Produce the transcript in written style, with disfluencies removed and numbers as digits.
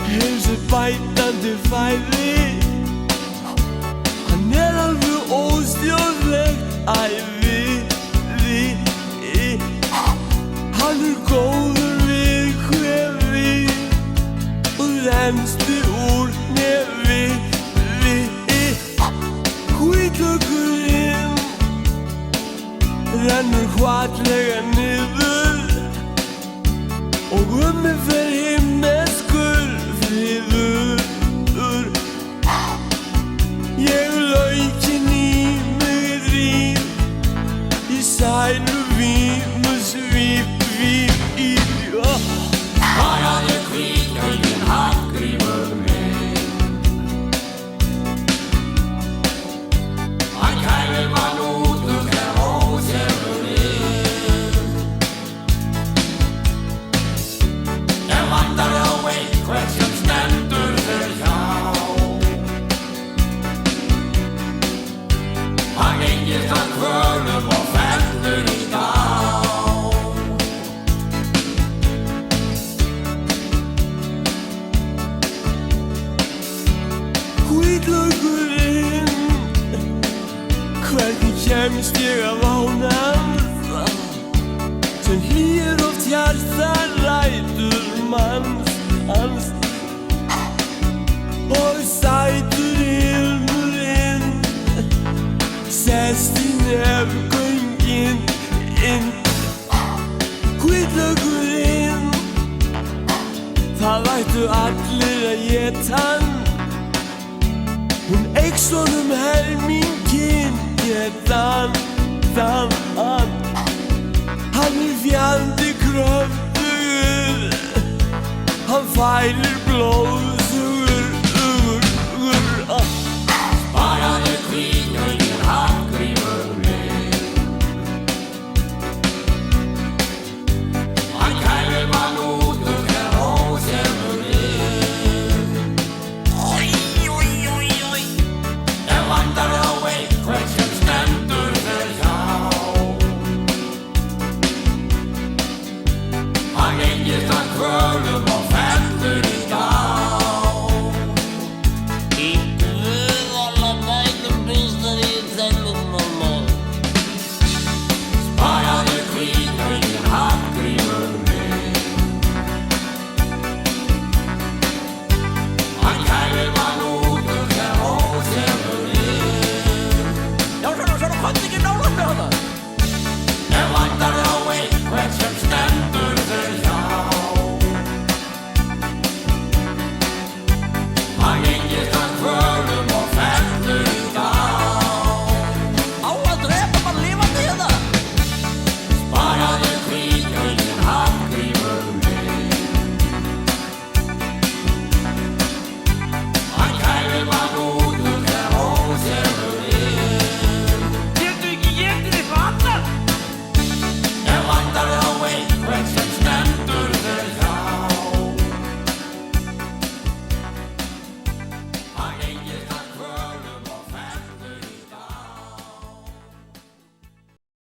Heilsubætandi fæði. Hann alveg óstjórnlegt æði. Hann góður við hvefi og rennsli úr nefi. Hvítlaukurinn rennur hvatlega niður og mig fer himneskur friður. Ég laukinn í mig rýr í sælu vímusvíp. Hagaði hvítlaukurinn Hallgrímur minn. Hann kælir mann út þegar ósefur við. Ég vandar á einhvern sem stendur þér hjá. Hann gengist að kvölum og fellur í dá. Hvítlaukurinn, hvernig kemst ég af ánægð sem hlýjar oft hjarta rætur manns og sætur ilmurinn sest í nefgöngin inn. Hvítlaukurinn, það ættu allir að éta hann. Hún eykst honum helminginn, getan. Hann fjandi kröftugur, hann fælir blóð